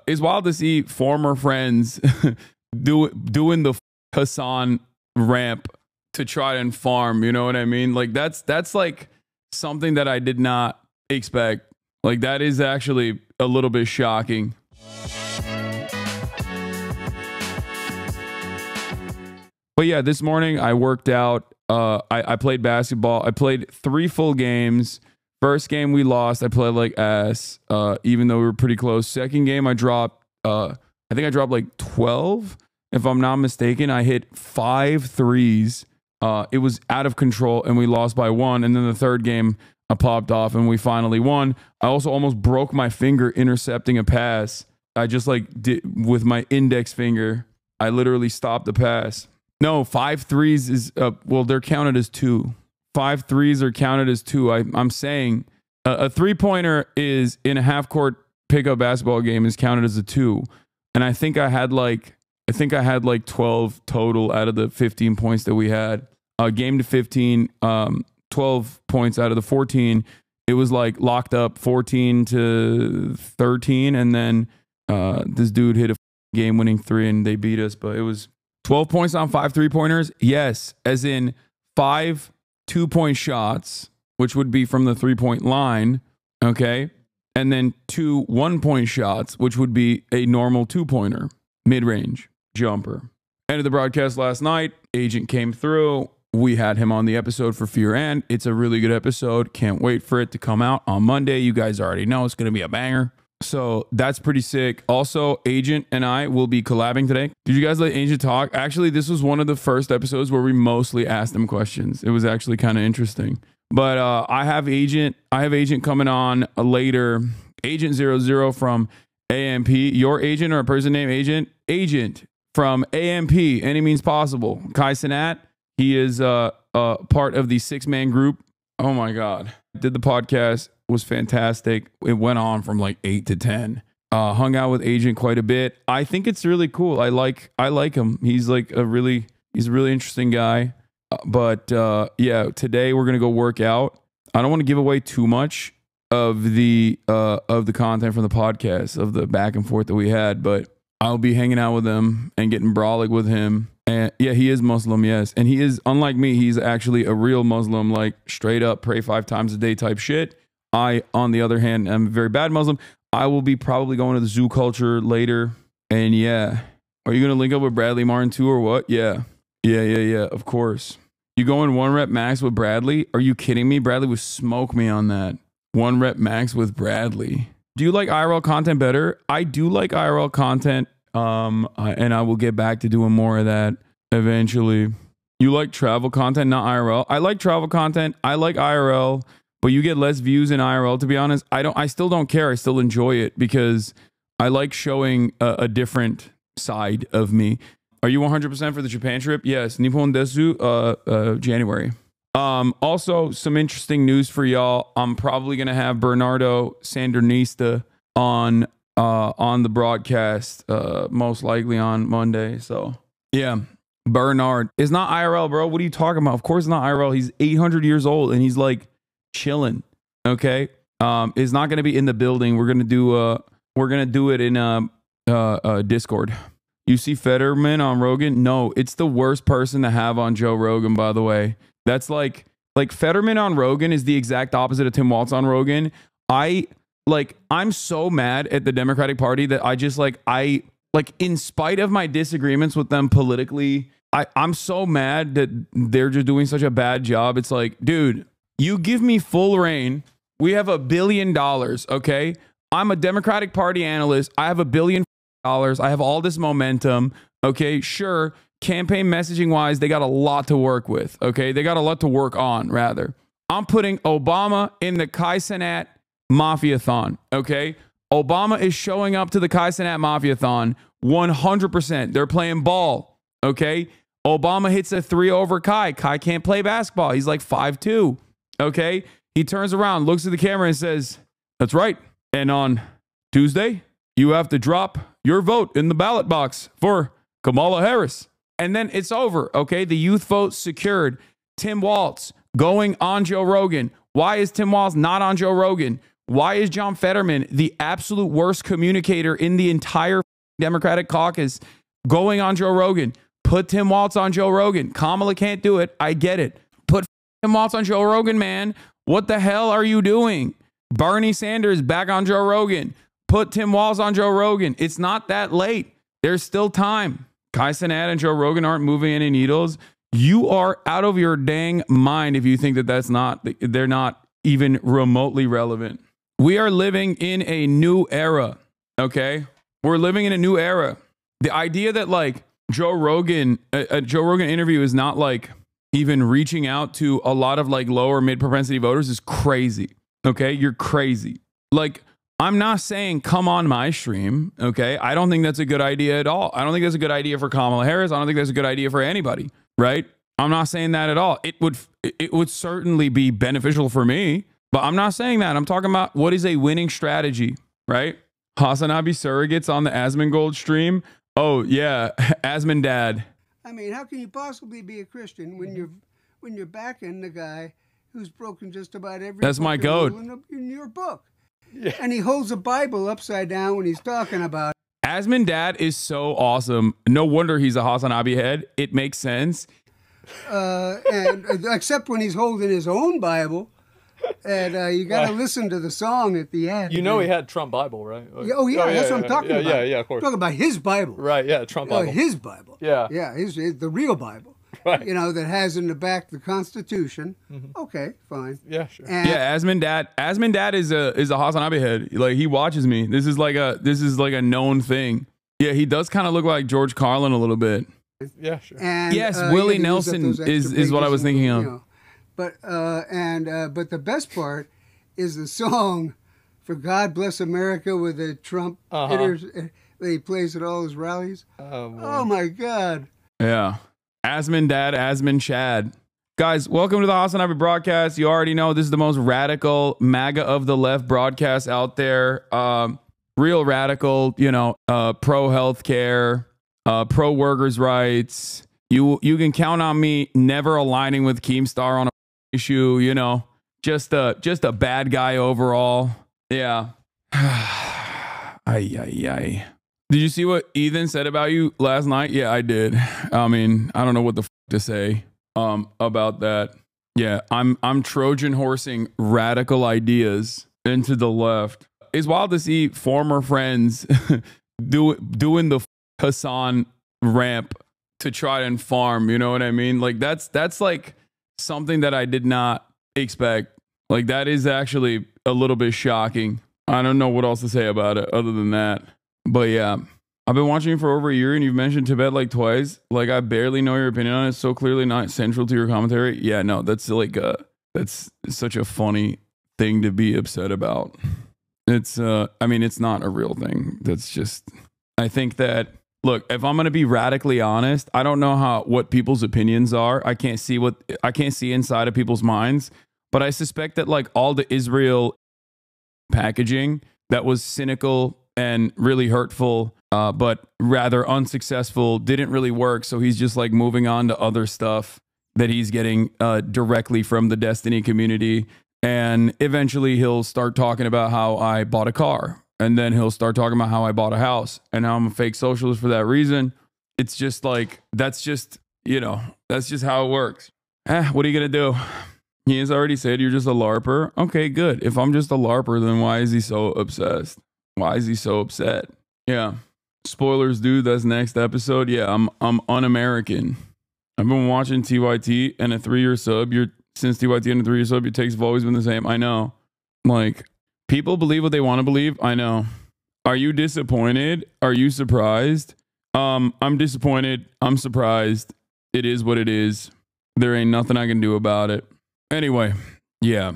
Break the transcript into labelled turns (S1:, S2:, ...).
S1: it's wild to see former friends doing the Hasan ramp to try and farm. You know what I mean? Like that's like something that I did not expect. Like that is actually a little bit shocking. But yeah, this morning I worked out. I played basketball. I played 3 full games. First game we lost. I played like ass, even though we were pretty close. Second game I dropped. I think I dropped like 12, if I'm not mistaken. I hit 5 threes. It was out of control, and we lost by 1. And then the third game I popped off, and we finally won. I also almost broke my finger intercepting a pass. I just like did with my index finger. I literally stopped the pass. No, 5 threes is well, they're counted as 2. 5 threes are counted as 2. I'm saying a 3-pointer is in a half-court pickup basketball game is counted as a 2, and I think I had like 12 total out of the 15 points that we had. Game to 15, 12 points out of the 14. It was like locked up 14 to 13, and then this dude hit a game-winning 3 and they beat us. But it was 12 points on 5 3-pointers. Yes, as in 5 2-point shots, which would be from the 3-point line, okay? And then 2 1-point shots, which would be a normal 2-pointer, mid-range jumper. Ended the broadcast last night. Agent came through. We had him on the episode for Fear and. It's a really good episode. Can't wait for it to come out on Monday. You guys already know it's going to be a banger. So that's pretty sick. Also, Agent and I will be collabing today. Did you guys let Agent talk? Actually, this was one of the first episodes where we mostly asked him questions. It was actually kind of interesting. But I have Agent coming on later. Agent00 from AMP. Your agent or a person named Agent? Agent from AMP. Any means possible. Cenat. He is part of the 6-man group. Oh my God. Did the podcast. Was fantastic. It went on from like 8 to 10. Hung out with Agent quite a bit. I think it's really cool. I like him. He's like he's a really interesting guy. But yeah, today we're gonna go work out. I don't want to give away too much of the content from the podcast, of the back and forth that we had, but I'll be hanging out with him and getting brolic with him. And yeah, he is Muslim, yes. And he is, unlike me, he's actually a real Muslim, like straight up pray 5 times a day type shit. I, on the other hand, am a very bad Muslim. I will be probably going to the zoo culture later. And yeah. Are you going to link up with Bradley Martin too or what? Yeah. Yeah. Of course. You going 1 rep max with Bradley? Are you kidding me? Bradley would smoke me on that. 1 rep max with Bradley. Do you like IRL content better? I do like IRL content. And I will get back to doing more of that eventually. You like travel content, not IRL? I like travel content. I like IRL. But you get less views in IRL, to be honest. I still don't care. I still enjoy it because I like showing a different side of me. Are you 100% for the Japan trip? Yes. Nippon desu, January. Also, some interesting news for y'all. I'm probably going to have Bernardo Sandernista on the broadcast, most likely on Monday. So, yeah. Bernard. It's not IRL, bro. What are you talking about? Of course it's not IRL. He's 800 years old and he's like chilling. Okay. It's not going to be in the building. We're going to do it in Discord. You see Fetterman on Rogan? No, it's the worst person to have on Joe Rogan, by the way. That's like Fetterman on Rogan is the exact opposite of Tim Walz on Rogan. I'm so mad at the Democratic Party that I in spite of my disagreements with them politically, I'm so mad that they're just doing such a bad job. It's like, dude, you give me full reign. We have $1 billion. Okay. I'm a Democratic Party analyst. I have $1 billion. I have all this momentum. Okay. Sure. Campaign messaging wise, they got a lot to work with. Okay. They got a lot to work on, rather. I'm putting Obama in the Cenat Mafiathon. Okay. Obama is showing up to the Cenat Mafiathon 100%. They're playing ball. Okay. Obama hits a 3 over Kai. Kai can't play basketball. He's like 5'2". Okay. He turns around, looks at the camera and says, that's right. And on Tuesday, you have to drop your vote in the ballot box for Kamala Harris. And then it's over. Okay. The youth vote secured. Tim Walz going on Joe Rogan. Why is Tim Walz not on Joe Rogan? Why is John Fetterman, the absolute worst communicator in the entire Democratic caucus, going on Joe Rogan? Put Tim Walz on Joe Rogan. Kamala can't do it. I get it. Put Tim Walz on Joe Rogan, man. What the hell are you doing? Bernie Sanders back on Joe Rogan. Put Tim Walz on Joe Rogan. It's not that late. There's still time. Cenat and Joe Rogan aren't moving any needles. You are out of your dang mind if you think that they're not even remotely relevant. We are living in a new era, okay? We're living in a new era. The idea that like Joe Rogan, a Joe Rogan interview is not like even reaching out to a lot of like lower mid propensity voters is crazy, okay? You're crazy. Like, I'm not saying come on my stream, okay? I don't think that's a good idea at all. I don't think that's a good idea for Kamala Harris. I don't think that's a good idea for anybody, right? I'm not saying that at all. It would certainly be beneficial for me, but I'm not saying that. I'm talking about what is a winning strategy, right? HasanAbi surrogates on the Asmongold stream. Oh yeah, Asmon dad.
S2: I mean, how can you possibly be a Christian when you're backing the guy who's broken just about every
S1: That's my goat
S2: in your book? Yeah. And he holds a Bible upside down when he's talking about it.
S1: Asmon dad is so awesome. No wonder he's a HasanAbi head. It makes sense.
S2: And except when he's holding his own Bible, and you got to listen to the song at the end.
S3: You know he had Trump Bible, right?
S2: Oh yeah, that's what I'm talking about.
S3: Yeah, of course.
S2: I'm talking about his Bible.
S3: Right, yeah, Trump Bible.
S2: His Bible.
S3: Yeah.
S2: Yeah, the real Bible.
S3: Right.
S2: You know, that has in the back the Constitution. Okay, fine.
S3: Yeah, sure.
S2: And
S1: yeah, Asmon dad is a HasanAbi head. Like, he watches me. This is like a known thing. Yeah, he does kind of look like George Carlin a little bit.
S3: Yeah, sure.
S2: And,
S1: yes, Willie Nelson is what I was thinking of.
S2: You know, but the best part is the song for "God Bless America" with the Trump hitters that he plays at all his rallies. Oh my God!
S1: Yeah, Asmon dad, Asmon Chad. Guys, welcome to the HasanAbi broadcast. You already know this is the most radical MAGA of the left broadcast out there. Real radical, you know, pro healthcare. Pro workers' rights. You can count on me never aligning with Keemstar on a issue. You know, just a bad guy overall. Yeah. Ay. Did you see what Ethan said about you last night? Yeah, I did. I mean, I don't know what the f to say about that. Yeah, I'm Trojan horsing radical ideas into the left. It's wild to see former friends doing the Hasan ramp to try and farm, you know what I mean? Like that's like something that I did not expect. Like, that is actually a little bit shocking. I don't know what else to say about it other than that. But yeah, I've been watching you for over a year and you've mentioned Tibet like twice. Like, I barely know your opinion on it. It's so clearly not central to your commentary. Yeah, no, that's like that's such a funny thing to be upset about. It's I mean, it's not a real thing. That's just, I think that, look, if I'm going to be radically honest, I don't know what people's opinions are. I can't see inside of people's minds, but I suspect that like all the Israel packaging that was cynical and really hurtful, but rather unsuccessful, didn't really work. So he's just like moving on to other stuff that he's getting directly from the Destiny community. And eventually he'll start talking about how I bought a car. And then he'll start talking about how I bought a house and how I'm a fake socialist for that reason. It's just like, that's just, you know, that's just how it works. What are you going to do? He has already said you're just a LARPer. Okay, good. If I'm just a LARPer, then why is he so obsessed? Why is he so upset? Yeah. Spoilers, dude. That's next episode. Yeah, I'm un-American. I've been watching TYT and a 3-year sub. Since TYT and a 3-year sub, your takes have always been the same. I know. Like, people believe what they want to believe. I know. Are you disappointed? Are you surprised? I'm disappointed. I'm surprised. It is what it is. There ain't nothing I can do about it. Anyway, yeah.